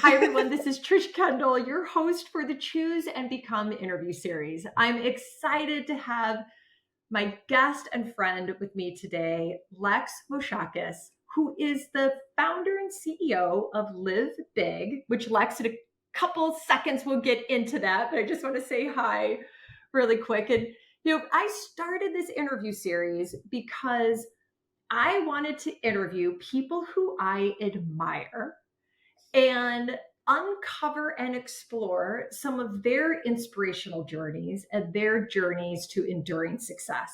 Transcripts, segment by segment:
Hi, everyone. This is Trish Kendall, your host for the Choose and Become interview series. I'm excited to have my guest and friend with me today, Lex Moschakis, who is the founder and CEO of Live Big, which Lex, in a couple seconds, we'll get into that. But I just want to say hi really quick. And, I started this interview series because I wanted to interview people who I admire and uncover and explore some of their inspirational journeys and their journeys to enduring success.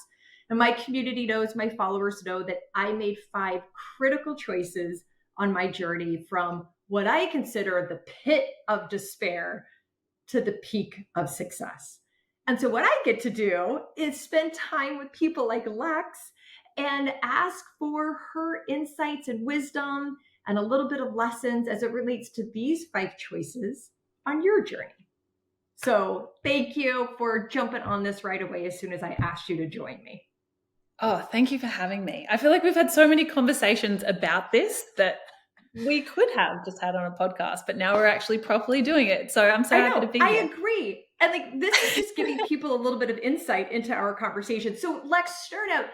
And my community knows, my followers know that I made 5 critical choices on my journey from what I consider the pit of despair to the peak of success. And so what I get to do is spend time with people like Lex and ask for her insights and wisdom and a little bit of lessons as it relates to these 5 choices on your journey. So thank you for jumping on this right away as soon as I asked you to join me. Oh, thank you for having me. I feel like we've had so many conversations about this that we could have just had on a podcast, but now we're actually properly doing it. So I'm so happy to be here. I agree. And this is just giving people a little bit of insight into our conversation. So Lex, start out.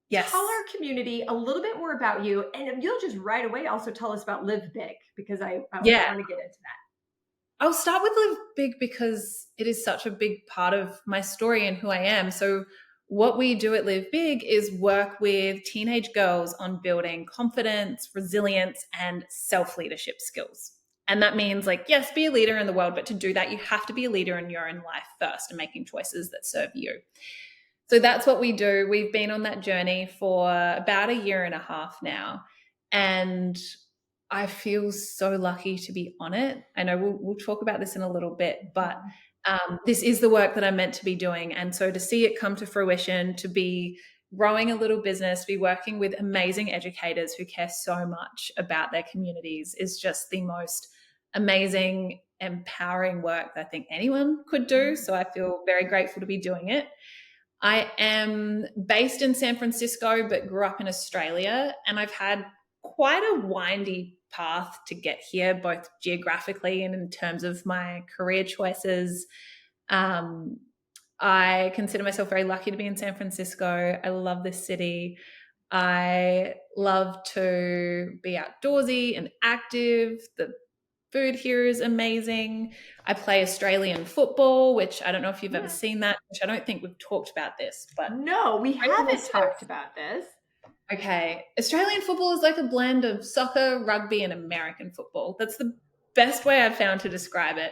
Yes. Tell our community a little bit more about you, and you'll just right away also tell us about Live Big, because I want to get into that. I'll start with Live Big because it is such a big part of my story and who I am. So what we do at Live Big is work with teenage girls on building confidence, resilience, and self-leadership skills. And that means, yes, be a leader in the world, but to do that, you have to be a leader in your own life first and making choices that serve you. So that's what we do. We've been on that journey for about 1.5 years now. And I feel so lucky to be on it. I know we'll talk about this in a little bit, but this is the work that I'm meant to be doing. And so to see it come to fruition, to be growing a little business, be working with amazing educators who care so much about their communities is just the most amazing, empowering work that I think anyone could do. So I feel very grateful to be doing it. I am based in San Francisco, but grew up in Australia, and I've had quite a windy path to get here, both geographically and in terms of my career choices. I consider myself very lucky to be in San Francisco. I love this city. I love to be outdoorsy and active. The food here is amazing. I play Australian football, which I don't know if you've ever seen that, which I don't think we've talked about this, but no, we haven't talked about this. Okay. Australian football is like a blend of soccer, rugby, and American football. That's the best way I've found to describe it.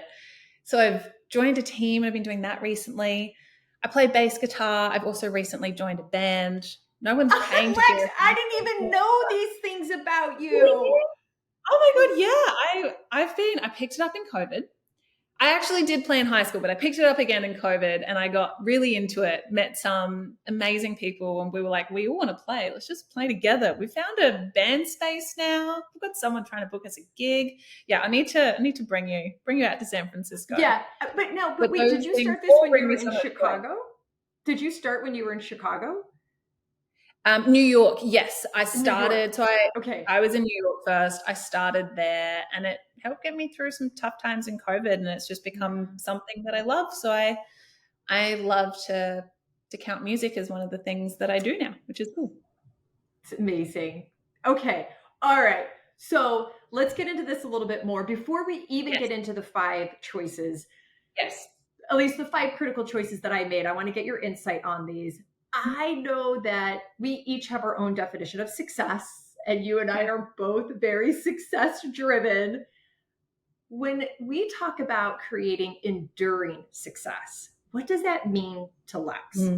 So I've joined a team. I've been doing that recently. I play bass guitar. I've also recently joined a band. No one's paying to Lex, I didn't even know these things about you. Oh my God, yeah. I picked it up in COVID. I actually did play in high school, but I picked it up again in COVID and I got really into it, met some amazing people, and we were like, we all want to play. Let's just play together. We found a band space now. We've got someone trying to book us a gig. Yeah, I need to bring you out to San Francisco. Yeah, but wait, did you start this when you were in Chicago? Did you start when you were in Chicago? New York, yes. I started, I was in New York first. I started there and it helped get me through some tough times in COVID, and it's just become something that I love. So I love to count music as one of the things that I do now, which is cool. It's amazing. Okay. All right. So let's get into this a little bit more before we even get into the 5 choices. Yes. At least the 5 critical choices that I made. I want to get your insight on these. I know that we each have our own definition of success, and you and I are both very success driven. When we talk about creating enduring success, what does that mean to Lex?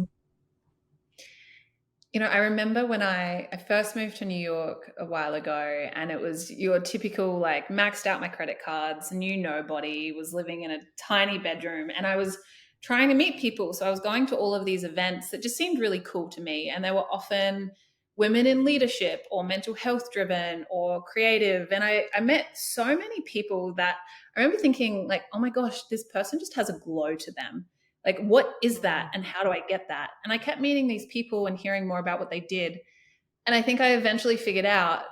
I remember when I first moved to New York a while ago, and it was your typical maxed out my credit cards, knew nobody, was living in a tiny bedroom, and I was trying to meet people. So I was going to all of these events that just seemed really cool to me. And they were often women in leadership or mental health driven or creative. And I met so many people that I remember thinking oh my gosh, this person just has a glow to them. What is that? And how do I get that? And I kept meeting these people and hearing more about what they did. And I think I eventually figured out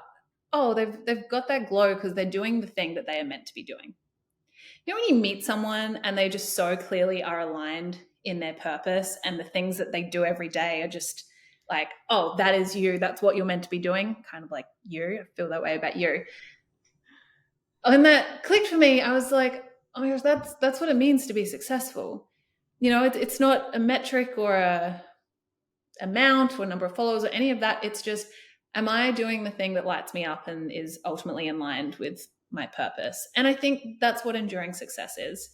oh, they've got that glow because they're doing the thing that they are meant to be doing. You know, when you meet someone and they just so clearly are aligned in their purpose and the things that they do every day are just like, oh, that is you. That's what you're meant to be doing. Kind of like you. I feel that way about you. And that clicked for me. I was like, oh my gosh, that's what it means to be successful. You know, it's not a metric or a amount or number of followers or any of that. It's just, am I doing the thing that lights me up and is ultimately in line with my purpose? And I think that's what enduring success is.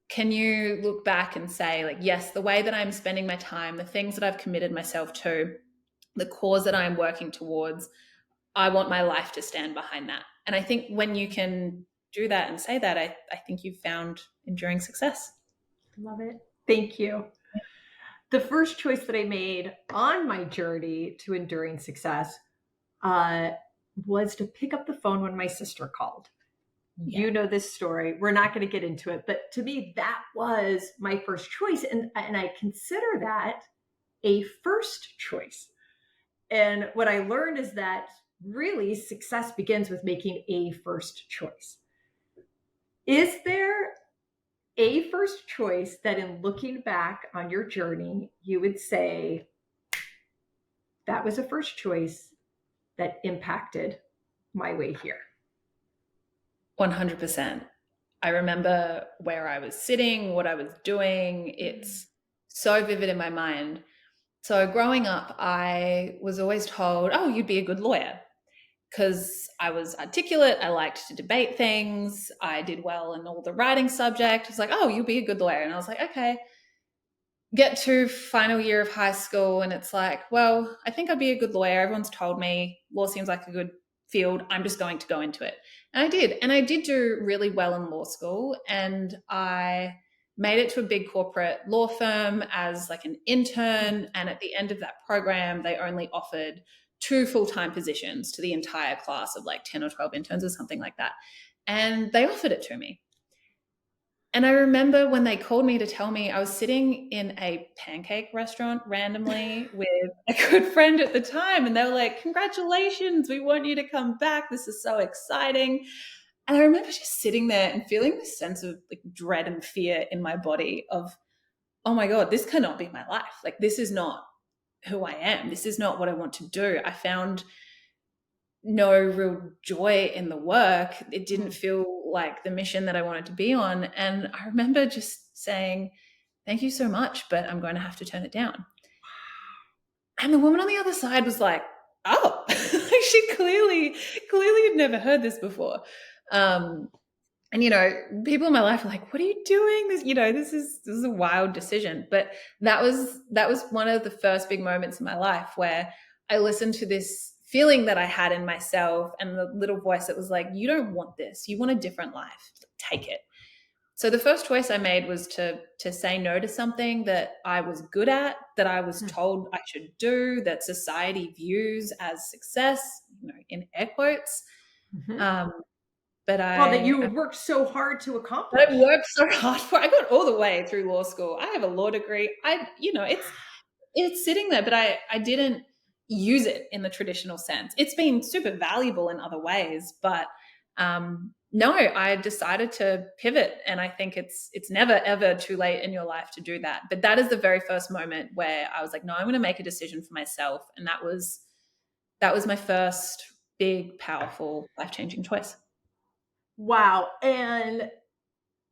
Can you look back and say, like, yes, the way that I'm spending my time, the things that I've committed myself to, the cause that I'm working towards, I want my life to stand behind that. And I think when you can do that and say that, I think you've found enduring success. Love it. Thank you. The first choice that I made on my journey to enduring success uh, was to pick up the phone when my sister called. Yeah. You know this story. We're not going to get into it, but to me, that was my first choice. And I consider that a first choice. And what I learned is that really success begins with making a first choice. Is there a first choice that in looking back on your journey, you would say that was a first choice that impacted my way here? 100%. I remember where I was sitting, what I was doing. It's so vivid in my mind. So growing up, I was always told, oh, you'd be a good lawyer because I was articulate. I liked to debate things. I did well in all the writing subject. It's like, oh, you'll be a good lawyer. And I was like, okay. Get to final year of high school and it's like, well, I think I'd be a good lawyer. Everyone's told me law seems like a good field. I'm just going to go into it. And I did. And I did do really well in law school. And I made it to a big corporate law firm as like an intern. And at the end of that program, they only offered 2 full-time positions to the entire class of like 10 or 12 interns or something like that. And they offered it to me. And I remember when they called me to tell me, I was sitting in a pancake restaurant randomly with a good friend at the time. And they were like, congratulations, we want you to come back. This is so exciting. And I remember just sitting there and feeling this sense of like dread and fear in my body of, oh my God, this cannot be my life. Like, this is not who I am. This is not what I want to do. I found no real joy in the work. It didn't feel like the mission that I wanted to be on. And I remember just saying, thank you so much, but I'm going to have to turn it down. And the woman on the other side was like, oh, she clearly had never heard this before. And, you know, people in my life are like, what are you doing? This, you know, this is a wild decision. But that was one of the first big moments in my life where I listened to this feeling that I had in myself and the little voice that was like, you don't want this. You want a different life. Take it. So the first choice I made was to say no to something that I was good at, that I was told I should do, that society views as success, you know, in air quotes. Mm-hmm. But that you worked so hard to accomplish. I worked so hard for. I got all the way through law school. I have a law degree. It's sitting there, but I didn't use it in the traditional sense. It's been super valuable in other ways, but no, I decided to pivot, and I think it's never ever too late in your life to do that. But that is the very first moment where I was like, no, I'm going to make a decision for myself, and that was my first big, powerful, life-changing choice. Wow. And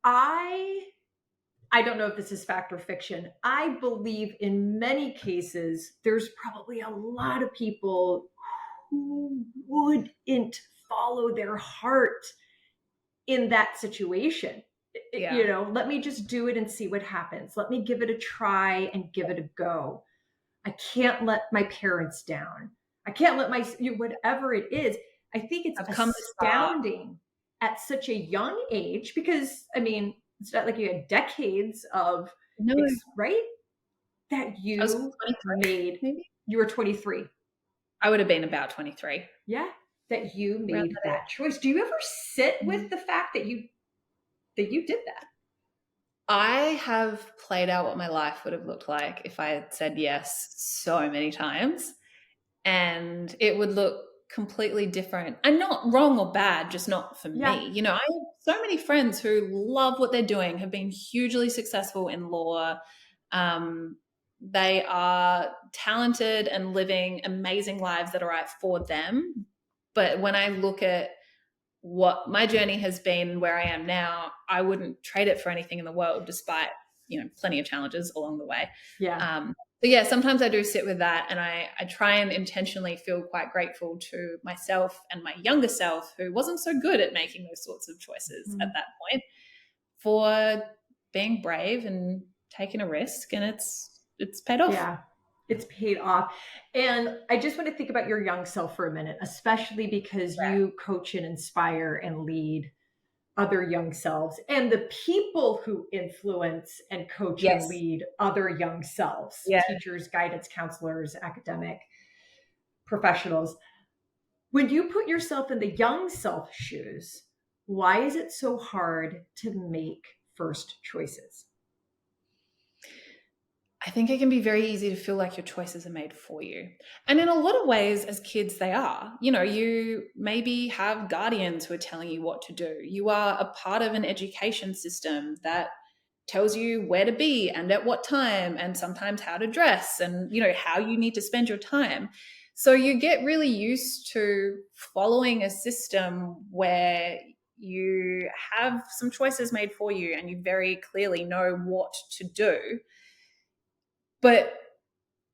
I don't know if this is fact or fiction. I believe in many cases, there's probably a lot of people who wouldn't follow their heart in that situation. Yeah. You know, let me just do it and see what happens. Let me give it a try and give it a go. I can't let my parents down. I can't let whatever it is. I think it's astounding at such a young age because, I mean, it's not like you had decades of, right? That you made, maybe? You were 23. I would have been about 23. Yeah. That you made that choice. Do you ever sit with the fact that you did that? I have played out what my life would have looked like if I had said yes so many times. And it would look completely different, and not wrong or bad, just not for Yeah. me. I have so many friends who love what they're doing, have been hugely successful in law. They are talented and living amazing lives that are right for them. But when I look at what my journey has been, where I am now, I wouldn't trade it for anything in the world, despite plenty of challenges along the way. Yeah. But yeah, sometimes I do sit with that, and I try and intentionally feel quite grateful to myself and my younger self, who wasn't so good at making those sorts of choices at that point, for being brave and taking a risk, and it's paid off. Yeah. It's paid off. And I just want to think about your young self for a minute, especially because you coach and inspire and lead other young selves and the people who influence and coach and Yes. lead other young selves, Yeah. teachers, guidance counselors, academic professionals. When you put yourself in the young self shoes, why is it so hard to make first choices? I think it can be very easy to feel like your choices are made for you. And in a lot of ways, as kids, they are. You maybe have guardians who are telling you what to do. You are a part of an education system that tells you where to be and at what time, and sometimes how to dress, and how you need to spend your time. So you get really used to following a system where you have some choices made for you and you very clearly know what to do. But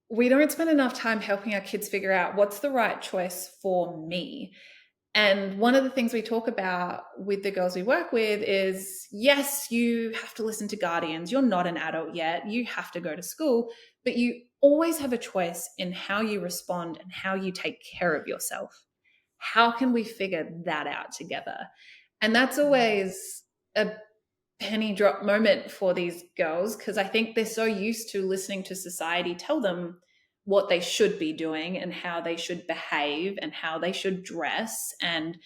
we don't spend enough time helping our kids figure out what's the right choice for me. And one of the things we talk about with the girls we work with is, yes, you have to listen to guardians. You're not an adult yet. You have to go to school, but you always have a choice in how you respond and how you take care of yourself. How can we figure that out together? And that's always a penny drop moment for these girls, because I think they're so used to listening to society tell them what they should be doing and how they should behave and how they should dress and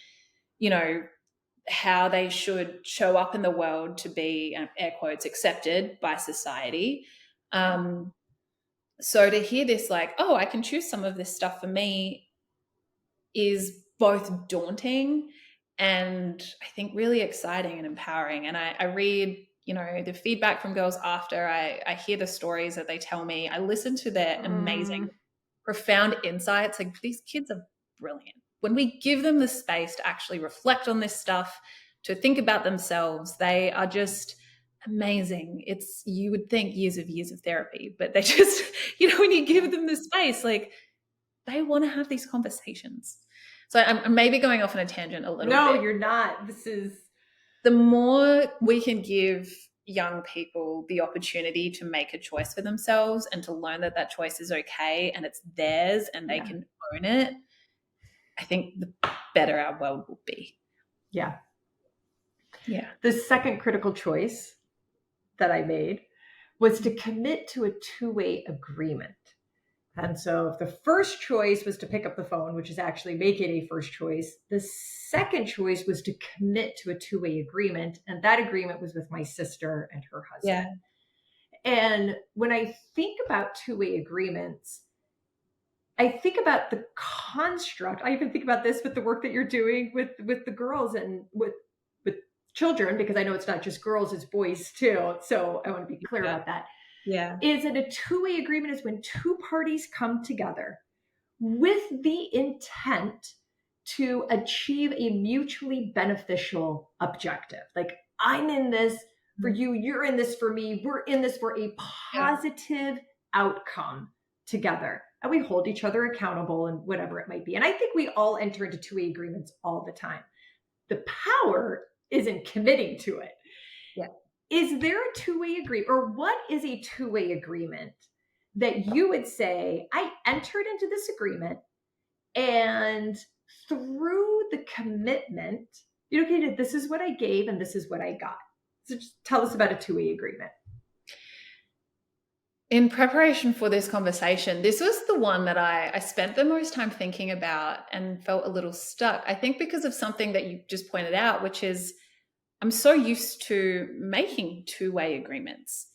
how they should show up in the world to be, air quotes, accepted by society. So to hear this, like, oh, I can choose some of this stuff for me, is both daunting and I think really exciting and empowering. And I read, the feedback from girls after I hear the stories that they tell me. I listen to their amazing, profound insights. Like, these kids are brilliant. When we give them the space to actually reflect on this stuff, to think about themselves, they are just amazing. You would think years of therapy, but they just, when you give them the space, like, they want to have these conversations. So I'm maybe going off on a tangent a little bit. No, you're not. The more we can give young people the opportunity to make a choice for themselves and to learn that that choice is okay and it's theirs and they can own it, I think the better our world will be. Yeah. Yeah. The second critical choice that I made was to commit to a two-way agreement. And so if the first choice was to pick up the phone, which is actually making a first choice, the second choice was to commit to a two-way agreement. And that agreement was with my sister and her husband. Yeah. And when I think about two-way agreements, I think about the construct. I even think about this with the work that you're doing with the girls and with children, because I know it's not just girls, it's boys too. So I want to be clear about that. Yeah. Is that a two-way agreement is when two parties come together with the intent to achieve a mutually beneficial objective. Like, I'm in this for you, you're in this for me, we're in this for a positive outcome together. And we hold each other accountable and whatever it might be. And I think we all enter into two-way agreements all the time. The power is in committing to it. Yeah. Is there a two-way agreement, or what is a two-way agreement that you would say, I entered into this agreement and through the commitment, okay, this is what I gave and this is what I got. So just tell us about a two-way agreement. In preparation for this conversation, this was the one that I spent the most time thinking about and felt a little stuck. I think because of something that you just pointed out, which is I'm so used to making two-way agreements.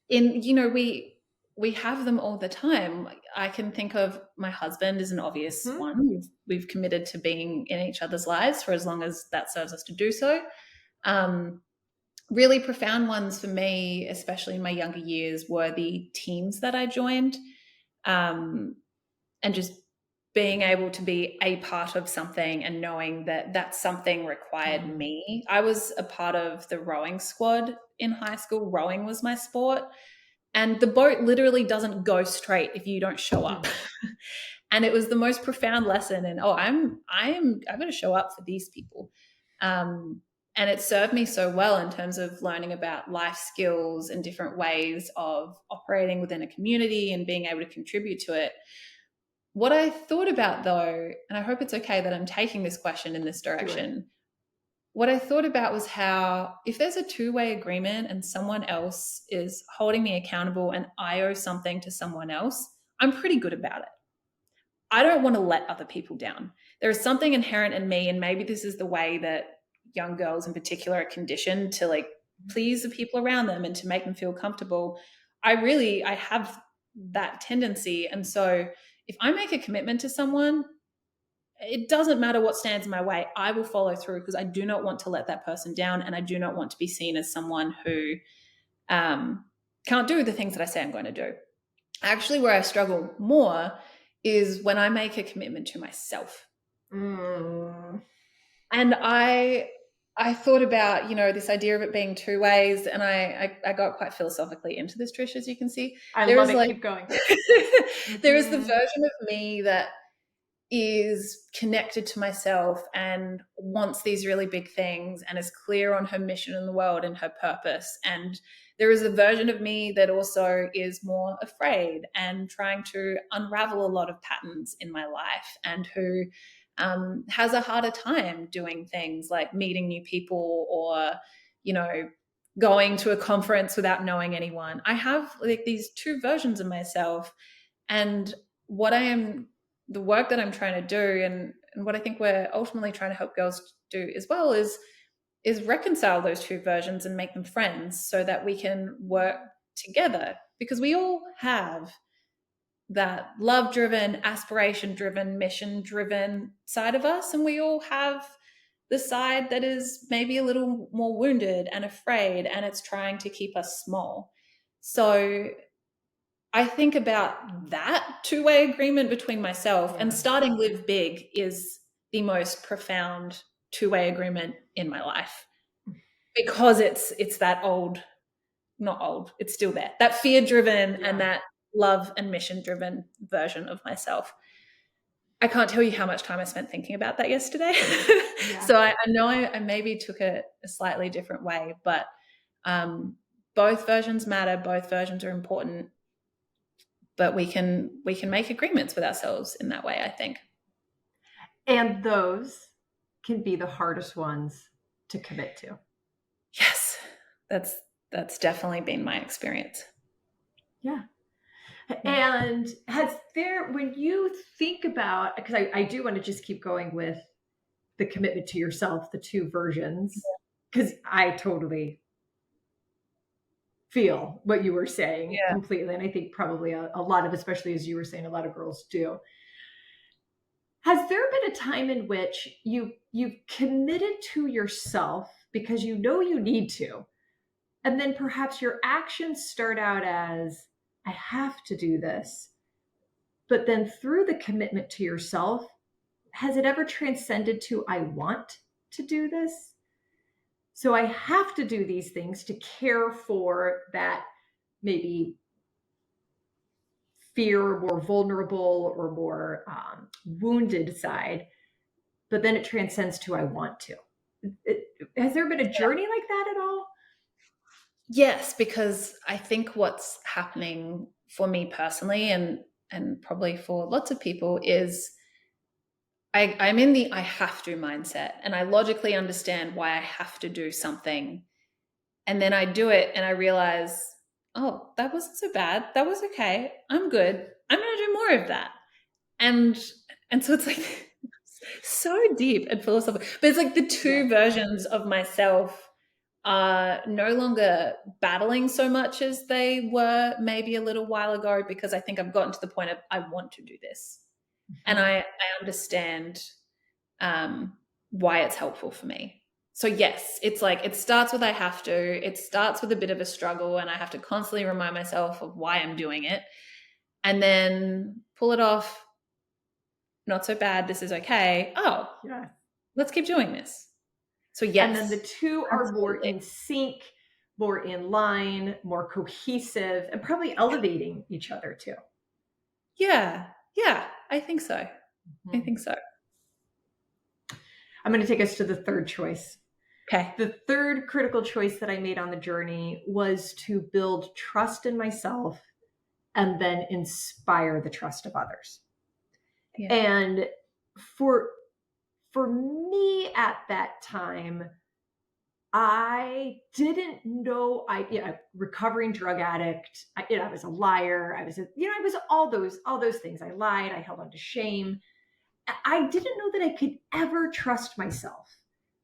We we have them all the time. I can think of my husband is an obvious one. We've committed to being in each other's lives for as long as that serves us to do so. Really profound ones for me, especially in my younger years, were the teams that I joined, and just being able to be a part of something and knowing that that something required me. I was a part of the rowing squad in high school. Rowing was my sport. And the boat literally doesn't go straight if you don't show up. And it was the most profound lesson. And I'm going to show up for these people. And it served me so well in terms of learning about life skills and different ways of operating within a community and being able to contribute to it. What I thought about, though, and I hope it's okay that I'm taking this question in this direction, what I thought about was how if there's a two-way agreement and someone else is holding me accountable and I owe something to someone else, I'm pretty good about it. I don't want to let other people down. There is something inherent in me, and maybe this is the way that young girls in particular are conditioned to like please the people around them and to make them feel comfortable. I have that tendency. And so if I make a commitment to someone, it doesn't matter what stands in my way. I will follow through because I do not want to let that person down, and I do not want to be seen as someone who can't do the things that I say I'm going to do. Actually, where I struggle more is when I make a commitment to myself. And I thought about, this idea of it being two ways, and I got quite philosophically into this, Trish, as you can see. I love it. Keep going. There is the version of me that is connected to myself and wants these really big things and is clear on her mission in the world and her purpose. And there is a version of me that also is more afraid and trying to unravel a lot of patterns in my life, and who has a harder time doing things like meeting new people or, going to a conference without knowing anyone. I have like these two versions of myself, and the work that I'm trying to do and what I think we're ultimately trying to help girls do as well is reconcile those two versions and make them friends so that we can work together, because we all have that love-driven, aspiration-driven, mission-driven side of us, and we all have the side that is maybe a little more wounded and afraid, and it's trying to keep us small. So I think about that two-way agreement between myself, and starting Live Big is the most profound two-way agreement in my life, because it's that it's still there, that fear-driven and that love and mission-driven version of myself. I can't tell you how much time I spent thinking about that yesterday. So I know I maybe took it a slightly different way, but both versions matter. Both versions are important. But we can make agreements with ourselves in that way, I think. And those can be the hardest ones to commit to. Yes, that's definitely been my experience. Yeah. And when you think about, because I do want to just keep going with the commitment to yourself, the two versions, because I totally feel what you were saying completely. And I think probably a lot of, especially as you were saying, a lot of girls do. Has there been a time in which you've committed to yourself because you know you need to, and then perhaps your actions start out as, I have to do this, but then through the commitment to yourself, has it ever transcended to, I want to do this? So I have to do these things to care for that maybe fear, or more vulnerable or more wounded side, but then it transcends to, I want to. Has there been a journey like that at all? Yes, because I think what's happening for me personally and probably for lots of people is I'm in the I have to mindset, and I logically understand why I have to do something. And then I do it and I realize, oh, that wasn't so bad. That was okay. I'm good. I'm going to do more of that. And so it's like so deep and philosophical. But it's like the two versions of myself are no longer battling so much as they were maybe a little while ago, because I think I've gotten to the point of I want to do this. And Mhm. I understand why it's helpful for me. So yes, it's like it starts with I have to. It starts with a bit of a struggle, and I have to constantly remind myself of why I'm doing it, and then pull it off. Not so bad. This is okay. Oh, Yeah. let's keep doing this. So And then the yes, two are more absolutely. in sync, more in line, more cohesive, and probably elevating each other too. Yeah, yeah. I think so. I Mhm. think so. I'm going to take us to the third choice. Okay. The third critical choice that I made on the journey was to build trust in myself and then inspire the trust of others. Yeah. And for for me at that time, I didn't know recovering drug addict. I was a liar. I was all those things. I lied. I held on to shame. I didn't know that I could ever trust myself,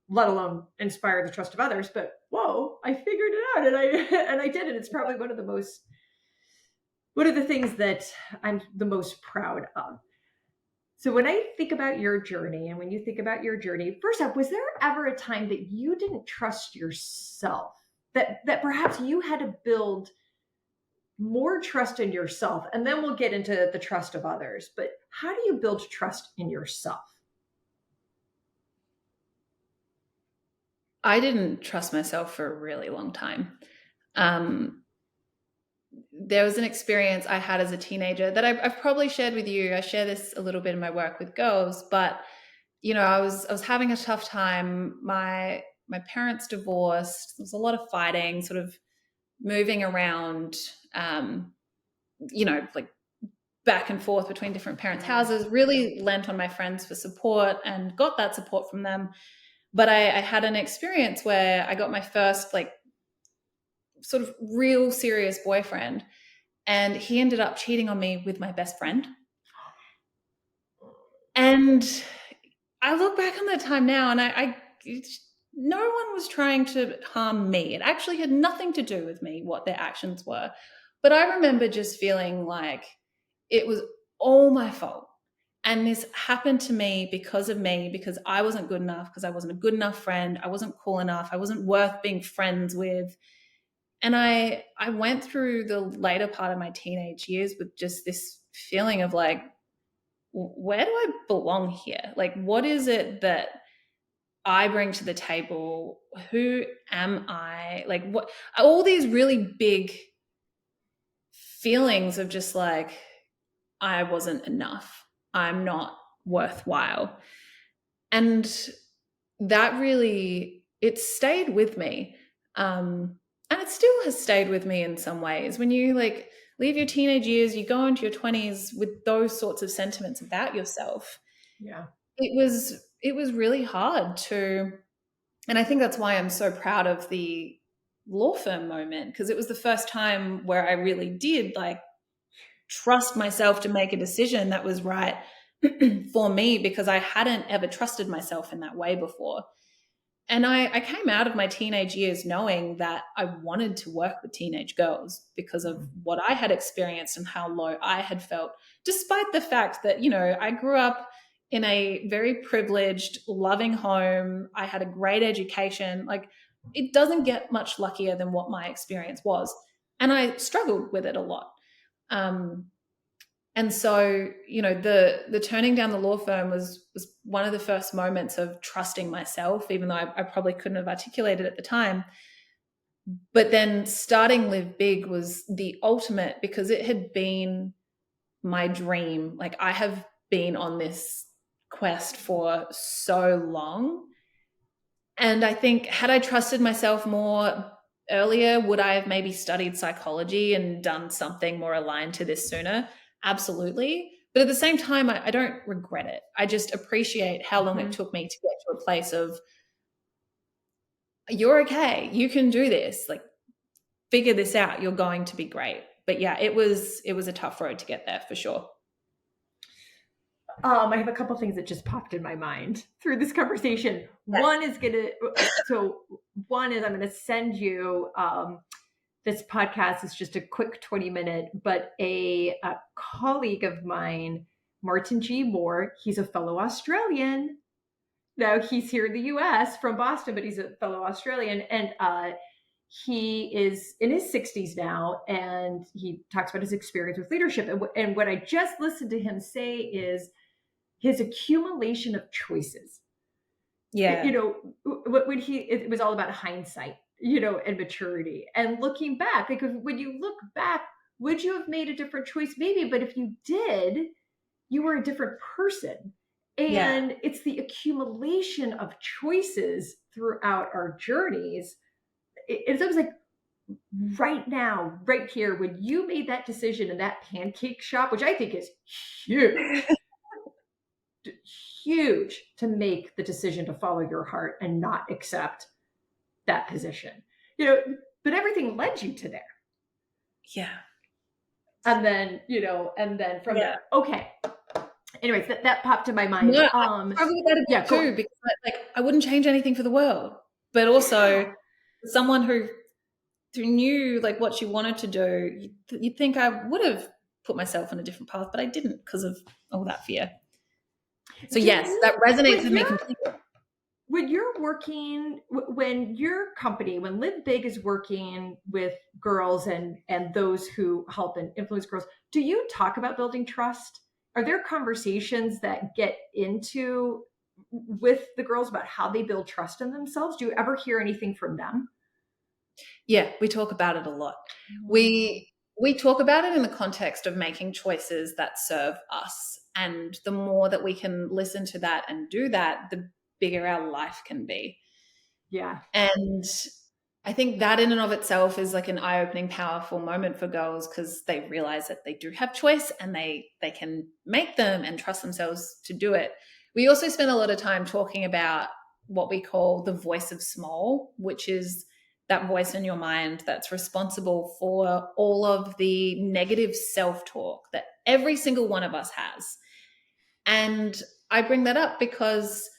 let alone inspire the trust of others. But whoa, I figured it out, and I and I did it. It's probably one of the things that I'm the most proud of. So when I think about your journey, and when you think about your journey, first off, was there ever a time that you didn't trust yourself? That perhaps you had to build more trust in yourself, and then we'll get into the trust of others. But how do you build trust in yourself? I didn't trust myself for a really long time. Um, there was an experience I had as a teenager that I've probably shared with you. I share this a little bit in my work with girls, but I was having a tough time. My parents divorced. There was a lot of fighting, sort of moving around, like back and forth between different parents' Mm, houses. Really lent on my friends for support and got that support from them. But I had an experience where I got my first like sort of real serious boyfriend, and he ended up cheating on me with my best friend. And I look back on that time now, and no one was trying to harm me. It actually had nothing to do with me, what their actions were. But I remember just feeling like it was all my fault. And this happened to me because of me, because I wasn't good enough, because I wasn't a good enough friend. I wasn't cool enough. I wasn't worth being friends with. And I went through the later part of my teenage years with just this feeling of like, where do I belong here? Like, what is it that I bring to the table? Who am I? Like, what, all these really big feelings of just like, I wasn't enough. I'm not worthwhile. And that really, it stayed with me. And it still has stayed with me in some ways. When you like leave your teenage years, you go into your 20s with those sorts of sentiments about yourself. yeah. It was really hard to, and I think that's why I'm so proud of the law firm moment, because it was the first time where I really did like trust myself to make a decision that was right for me, because I hadn't ever trusted myself in that way before. And I came out of my teenage years knowing that I wanted to work with teenage girls because of Mm, what I had experienced and how low I had felt, despite the fact that, I grew up in a very privileged, loving home. I had a great education. Like, it doesn't get much luckier than what my experience was. And I struggled with it a lot. Um, and so, the turning down the law firm was one of the first moments of trusting myself, even though I probably couldn't have articulated at the time. But then starting Live Big was the ultimate, because it had been my dream. Like, I have been on this quest for so long. And I think, had I trusted myself more earlier, would I have maybe studied psychology and done something more aligned to this sooner? Absolutely. But at the same time, I don't regret it. I just appreciate how long it mhm. took me to get to a place of, you're okay, you can do this, like, figure this out, you're going to be great. But yeah, it was a tough road to get there for sure. I have a couple things that just popped in my mind through this conversation. One is I'm gonna send you this podcast is just a quick 20-minute, but a colleague of mine, Martin G. Moore, he's a fellow Australian. Now he's here in the US from Boston, but he's a fellow Australian. And he is in his 60s now, and he talks about his experience with leadership. And what I just listened to him say is his accumulation of choices. Yeah. When it was all about hindsight, and maturity and looking back. Like when you look back, would you have made a different choice? Maybe, but if you did, you were a different person. And it's the accumulation of choices throughout our journeys. It's almost like right now, right here, when you made that decision in that pancake shop, which I think is huge, huge, to make the decision to follow your heart and not accept that position. But everything led you to there. Yeah. And then, from there, okay. Anyways, that popped in my mind. Yeah, I struggle with that too, because I wouldn't change anything for the world. But also, someone who knew what she wanted to do, you'd think I would have put myself on a different path, but I didn't because of all that fear. So yes, that resonates with me completely. When you're working, when your company, when Live Big is working with girls and those who help and influence girls, do you talk about building trust? Are there conversations that get into with the girls about how they build trust in themselves? Do you ever hear anything from them? Yeah, we talk about it a lot. We talk about it in the context of making choices that serve us. And the more that we can listen to that and do that, the bigger our life can be. Yeah. And I think that in and of itself is an eye-opening, powerful moment for girls, because they realize that they do have choice and they can make them and trust themselves to do it. We also spend a lot of time talking about what we call the voice of small, which is that voice in your mind that's responsible for all of the negative self-talk that every single one of us has. And I bring that up because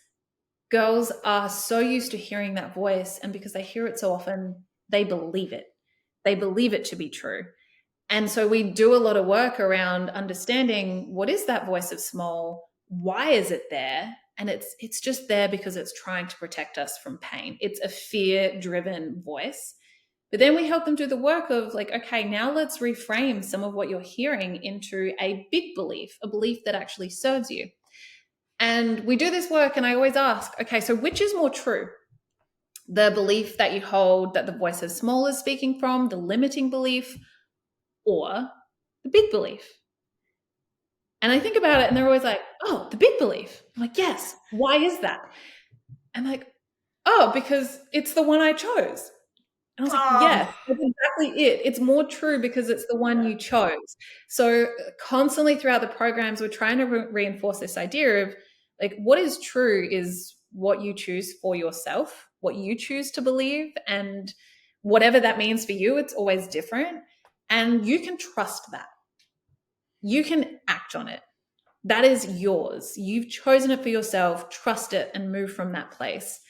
girls are so used to hearing that voice, and because they hear it so often, they believe it. They believe it to be true. And so we do a lot of work around understanding, what is that voice of small? Why is it there? And it's just there because it's trying to protect us from pain. It's a fear-driven voice. But then we help them do the work of okay, now let's reframe some of what you're hearing into a big belief, a belief that actually serves you. And we do this work, and I always ask, okay, so which is more true? The belief that you hold that the voice of small is speaking from, the limiting belief, or the big belief? And I think about it, and they're always like, oh, the big belief. I'm like, yes. Why is that? I'm like, oh, because it's the one I chose. And I was like, yes, that's exactly it. It's more true because it's the one you chose. So constantly throughout the programs, we're trying to reinforce this idea of what is true is what you choose for yourself, what you choose to believe, and whatever that means for you, it's always different. And you can trust that. You can act on it. That is yours. You've chosen it for yourself. Trust it and move from that place.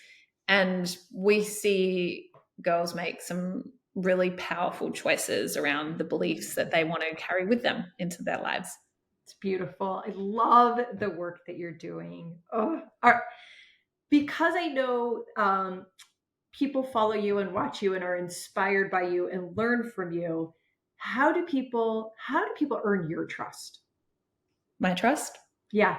And we see girls make some really powerful choices around the beliefs that they want to carry with them into their lives. It's beautiful. I love the work that you're doing. Because I know people follow you and watch you and are inspired by you and learn from you. How do people earn your trust? My trust? Yeah.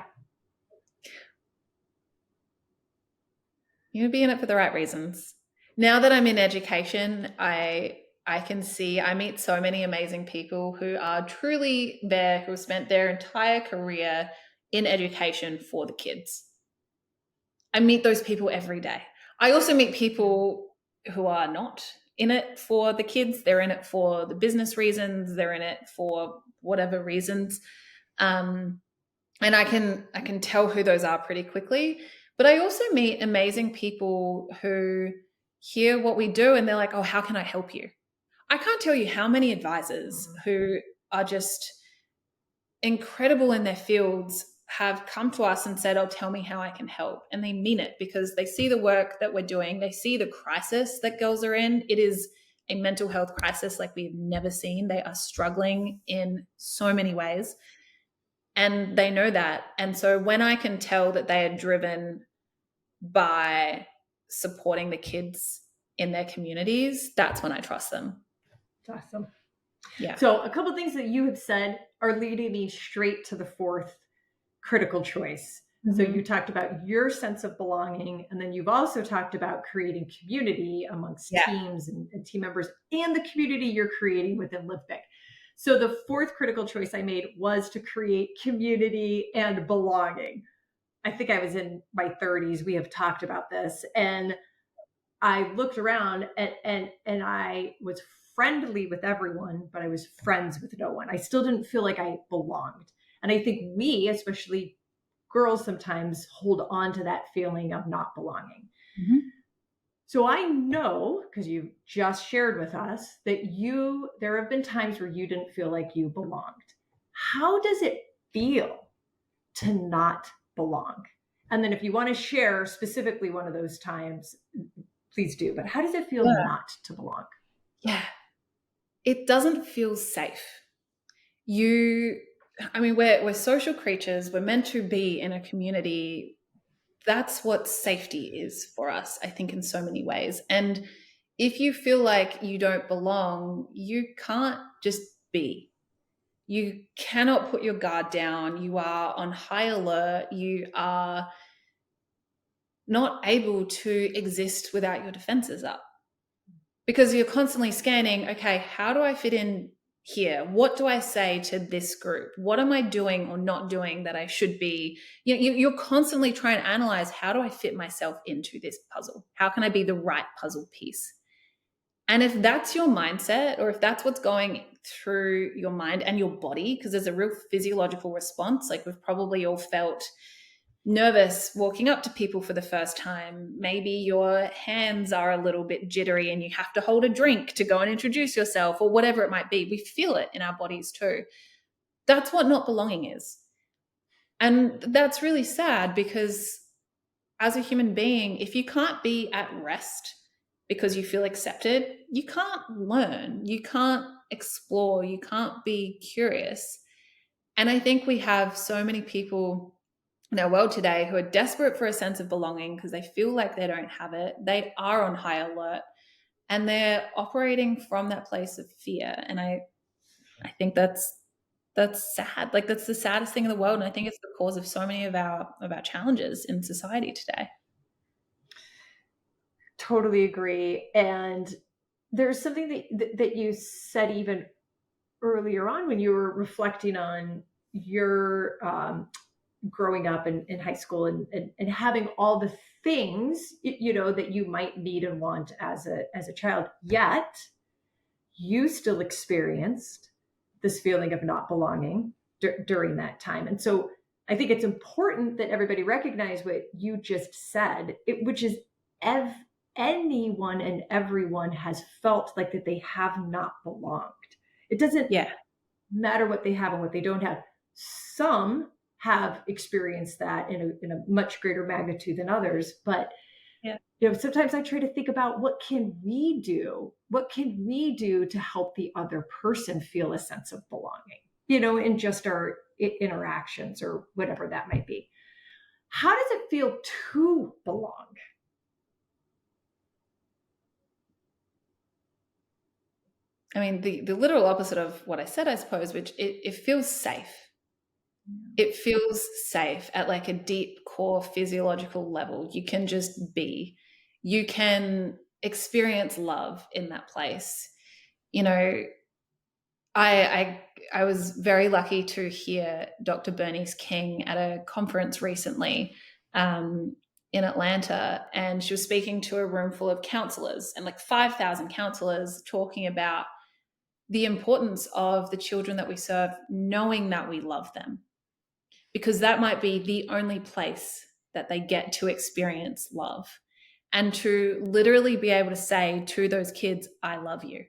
You be in it for the right reasons. Now that I'm in education, I can see, I meet so many amazing people who are truly there, who have spent their entire career in education for the kids. I meet those people every day. I also meet people who are not in it for the kids. They're in it for the business reasons. They're in it for whatever reasons. And I can tell who those are pretty quickly. But I also meet amazing people who hear what we do and they're like, oh, how can I help you? I can't tell you how many advisors who are just incredible in their fields have come to us and said, oh, tell me how I can help. And they mean it because they see the work that we're doing. They see the crisis that girls are in. It is a mental health crisis like we've never seen. They are struggling in so many ways. And they know that. And so when I can tell that they are driven by supporting the kids in their communities, that's when I trust them. That's awesome. Yeah. So a couple of things that you have said are leading me straight to the fourth critical choice. So you talked about your sense of belonging, and then you've also talked about creating community amongst teams and team members and the community you're creating within Live Big. So the fourth critical choice I made was to create community and belonging. I think I was in my 30s. We have talked about this, and I looked around and I was friendly with everyone, but I was friends with no one. I still didn't feel like I belonged. And I think we, especially girls, sometimes hold on to that feeling of not belonging. So I know, because you just shared with us, that there have been times where you didn't feel like you belonged. How does it feel to not belong? And then if you want to share specifically one of those times, please do. But how does it feel not to belong? Yeah. It doesn't feel safe. We're social creatures. We're meant to be in a community. That's what safety is for us, I think, in so many ways. And if you feel like you don't belong, you can't just be. You cannot put your guard down. You are on high alert. You are not able to exist without your defenses up. Because you're constantly scanning, okay, how do I fit in here? What do I say to this group? What am I doing or not doing that I should be? You're constantly trying to analyze, how do I fit myself into this puzzle? How can I be the right puzzle piece? And if that's your mindset, or if that's what's going through your mind and your body, because there's a real physiological response, like we've probably all felt nervous walking up to people for the first time. Maybe your hands are a little bit jittery and you have to hold a drink to go and introduce yourself, or whatever it might be. We feel it in our bodies too. That's what not belonging is. And that's really sad, because as a human being, if you can't be at rest because you feel accepted, you can't learn, you can't explore, you can't be curious. And I think we have so many people in our world today who are desperate for a sense of belonging because they feel like they don't have it. They are on high alert and they're operating from that place of fear. And I think that's sad. Like, that's the saddest thing in the world. And I think it's the cause of so many of our challenges in society today. Totally agree. And there's something that you said even earlier on when you were reflecting on your growing up in high school and having all the things that you might need and want as a child, yet you still experienced this feeling of not belonging during that time. And so I think it's important that everybody recognize what you just said, which is anyone and everyone has felt like that they have not belonged. It doesn't matter what they have and what they don't have. Some have experienced that in a much greater magnitude than others. But sometimes I try to think about, what can we do? What can we do to help the other person feel a sense of belonging, in just our interactions or whatever that might be. How does it feel to belong? I mean, the literal opposite of what I said, I suppose, which it feels safe. It feels safe at like a deep core physiological level. You can just be. You can experience love in that place. I was very lucky to hear Dr. Bernice King at a conference recently in Atlanta, and she was speaking to a room full of counselors and like 5,000 counselors, talking about the importance of the children that we serve knowing that we love them, because that might be the only place that they get to experience love, and to literally be able to say to those kids, I love you.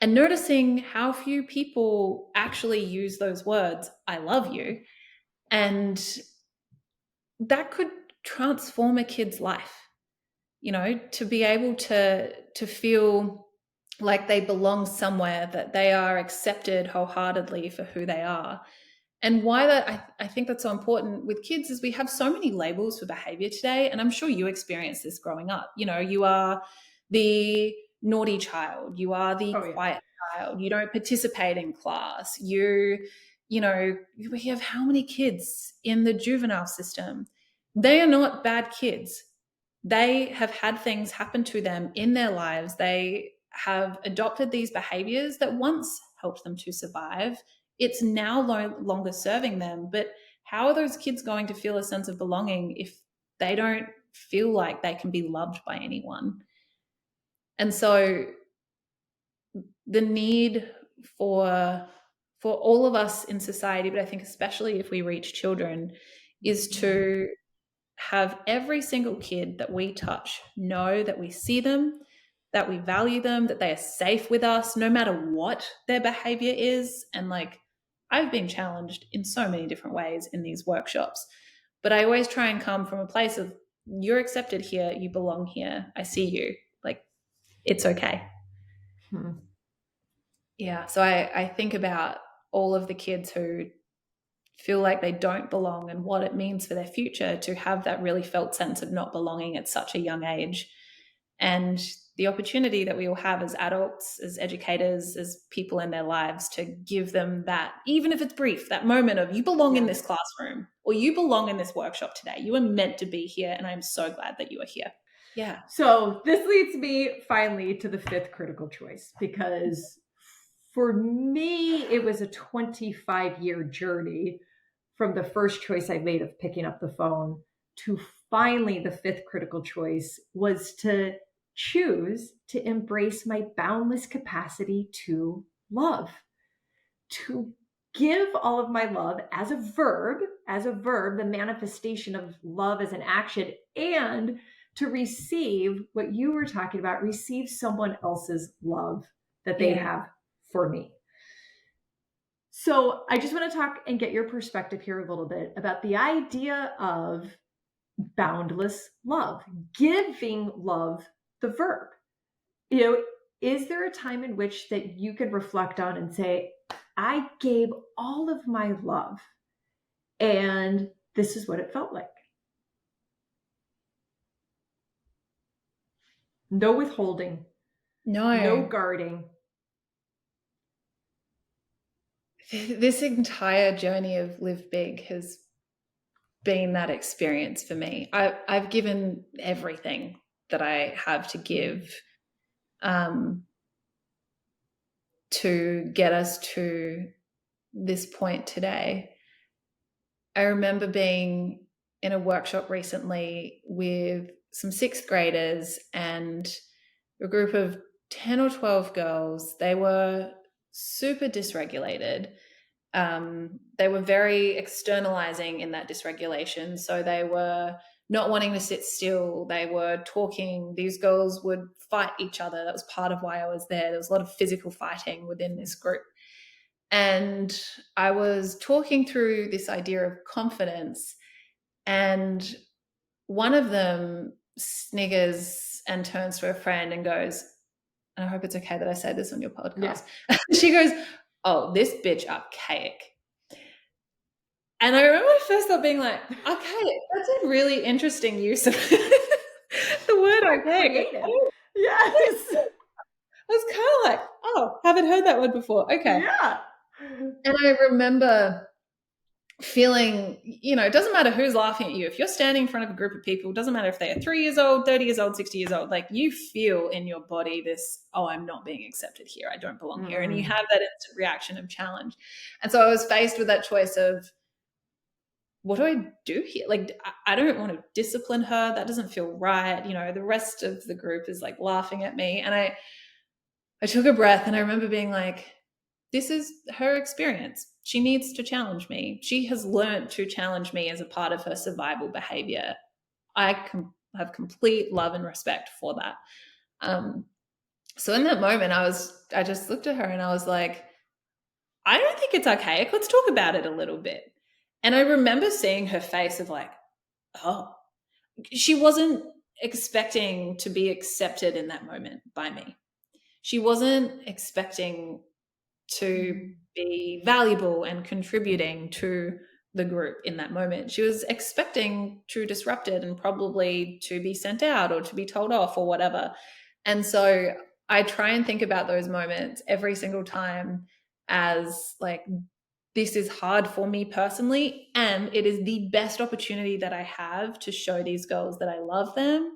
And noticing how few people actually use those words, I love you, And that could transform a kid's life, to be able to feel like they belong somewhere, that they are accepted wholeheartedly for who they are. And why I think that's so important with kids is we have so many labels for behavior today. And I'm sure you experienced this growing up. You are the naughty child, you are the Oh, yeah. quiet child, you don't participate in class, we have how many kids in the juvenile system? They are not bad kids. They have had things happen to them in their lives. They have adopted these behaviors that once helped them to survive. It's now no longer serving them. But how are those kids going to feel a sense of belonging if they don't feel like they can be loved by anyone? And so the need for all of us in society, but I think especially if we reach children, is to have every single kid that we touch know that we see them, that we value them, that they are safe with us, no matter what their behavior is. And I've been challenged in so many different ways in these workshops, but I always try and come from a place of, you're accepted here, you belong here, I see you, it's okay. Yeah. So I think about all of the kids who feel like they don't belong and what it means for their future to have that really felt sense of not belonging at such a young age. And the opportunity that we all have as adults, as educators, as people in their lives, to give them that, even if it's brief, that moment of, you belong in this classroom, or you belong in this workshop today. You are meant to be here, and I'm so glad that you are here. Yeah. So this leads me finally to the fifth critical choice, because for me, it was a 25-year journey from the first choice I made of picking up the phone to finally the fifth critical choice was to choose to embrace my boundless capacity to love, to give all of my love as a verb, the manifestation of love as an action, and to receive what you were talking about, receive someone else's love that they have for me. So I just want to talk and get your perspective here a little bit about the idea of boundless love, giving love, the verb. Is there a time in which that you can reflect on and say, I gave all of my love and this is what it felt like? No withholding, no guarding. This entire journey of Live Big has been that experience for me. I've given everything that I have to give to get us to this point today. I remember being in a workshop recently with some sixth graders and a group of 10 or 12 girls. They were super dysregulated. They were very externalizing in that dysregulation. So they were not wanting to sit still. They were talking. These girls would fight each other. That was part of why I was there. There was a lot of physical fighting within this group. And I was talking through this idea of confidence, and one of them sniggers and turns to a friend and goes, and I hope it's okay that I say this on your podcast. Yeah. She goes, oh, this bitch archaic. And I remember my first thought being like, archaic, that's a really interesting use of the word archaic. Yes. I was kind of like, oh, haven't heard that word before. Okay. Yeah. And I remember feeling, it doesn't matter who's laughing at you. If you're standing in front of a group of people, it doesn't matter if they are 3 years old, 30 years old, 60 years old, you feel in your body this, oh, I'm not being accepted here. I don't belong here. And you have that instant reaction of challenge. And so I was faced with that choice of, what do I do here? I don't want to discipline her. That doesn't feel right. The rest of the group is laughing at me. And I took a breath and I remember being like, this is her experience. She needs to challenge me. She has learned to challenge me as a part of her survival behavior. I have complete love and respect for that. So in that moment, I just looked at her and I was like, I don't think it's archaic. Let's talk about it a little bit. And I remember seeing her face of like, oh, she wasn't expecting to be accepted in that moment by me. She wasn't expecting to be valuable and contributing to the group in that moment. She was expecting to disrupt it and probably to be sent out or to be told off or whatever. And so I try and think about those moments every single time as like, this is hard for me personally, and it is the best opportunity that I have to show these girls that I love them,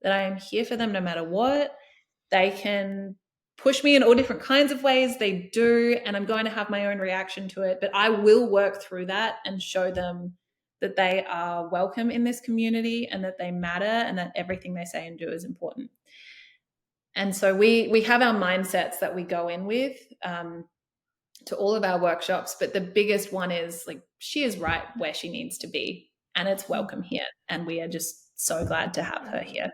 that I am here for them no matter what. They can push me in all different kinds of ways. They do, and I'm going to have my own reaction to it, but I will work through that and show them that they are welcome in this community and that they matter and that everything they say and do is important. And so we have our mindsets that we go in with to all of our workshops, but the biggest one is like, she is right where she needs to be and it's welcome here. And we are just so glad to have her here.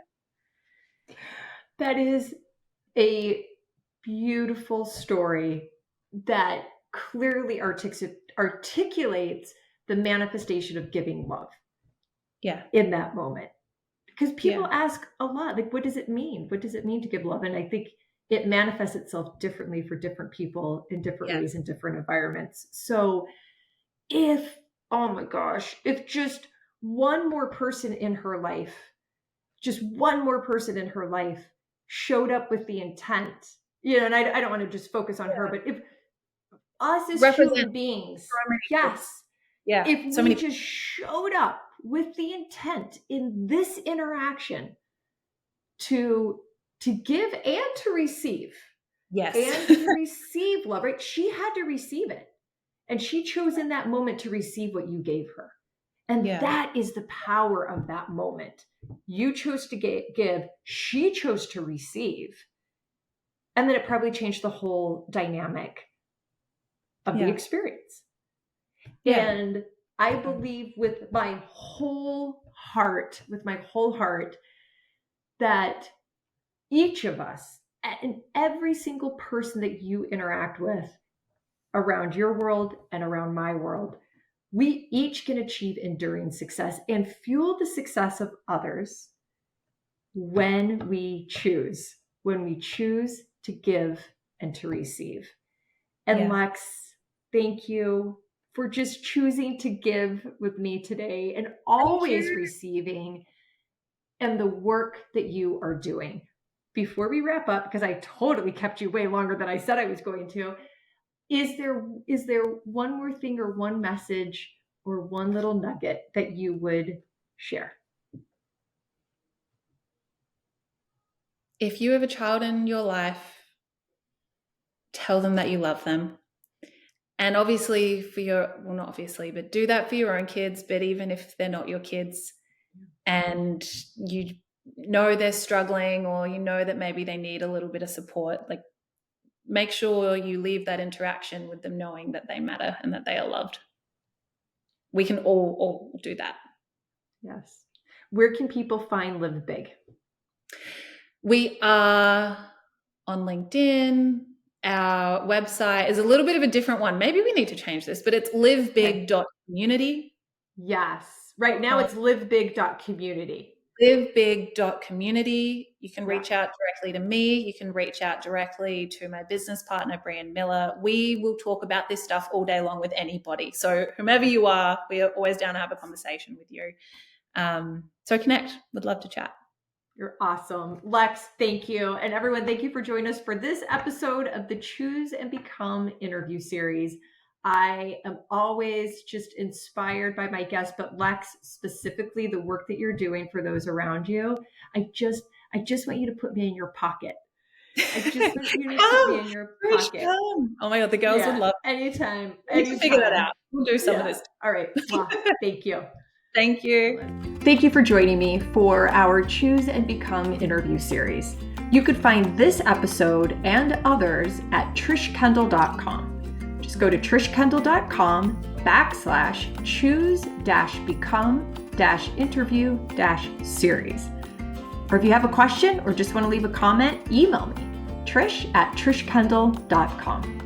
That is a beautiful story that clearly articulates the manifestation of giving love. Yeah. In that moment. Because people ask a lot, like, what does it mean? What does it mean to give love? And I think it manifests itself differently for different people in different ways in different environments. So oh my gosh, if just one more person in her life showed up with the intent, and I don't want to just focus on her, but if us as human beings, if we just showed up with the intent in this interaction to give and to receive. Yes. And to receive love, right? She had to receive it. And she chose in that moment to receive what you gave her. And that is the power of that moment. You chose to give, she chose to receive. And then it probably changed the whole dynamic of the experience. Yeah. And I believe with my whole heart, that each of us and every single person that you interact with around your world and around my world, we each can achieve enduring success and fuel the success of others when we choose to give and to receive. And Lex, thank you for just choosing to give with me today and always receiving, and the work that you are doing. Before we wrap up, because I totally kept you way longer than I said I was going to, is there one more thing or one message or one little nugget that you would share? If you have a child in your life, tell them that you love them. And obviously not obviously, but do that for your own kids, but even if they're not your kids and you know they're struggling or you know that maybe they need a little bit of support, like make sure you leave that interaction with them knowing that they matter and that they are loved. We can all do that. Yes. Where can people find Live Big? We are on LinkedIn. Our website is a little bit of a different one. Maybe we need to change this, but it's livebig.community. Yes. Right now it's livebig.community. Livebig.community. You can reach out directly to me. You can reach out directly to my business partner, Brian Miller. We will talk about this stuff all day long with anybody. So whomever you are, we are always down to have a conversation with you. So connect. Would love to chat. You're awesome. Lex, thank you. And everyone, thank you for joining us for this episode of the Choose and Become interview series. I am always just inspired by my guests, but Lex, specifically the work that you're doing for those around you. I just want you to put me in your pocket. I just want you to put me in your pocket. Oh my God, the girls would love it. Anytime. We can figure that out. We'll do some of this. All right. Well, thank you. Thank you. Thank you for joining me for our Choose and Become interview series. You could find this episode and others at trishkendall.com. Just go to trishkendall.com/choose-become-interview-series. Or if you have a question or just want to leave a comment, email me, trish@trishkendall.com.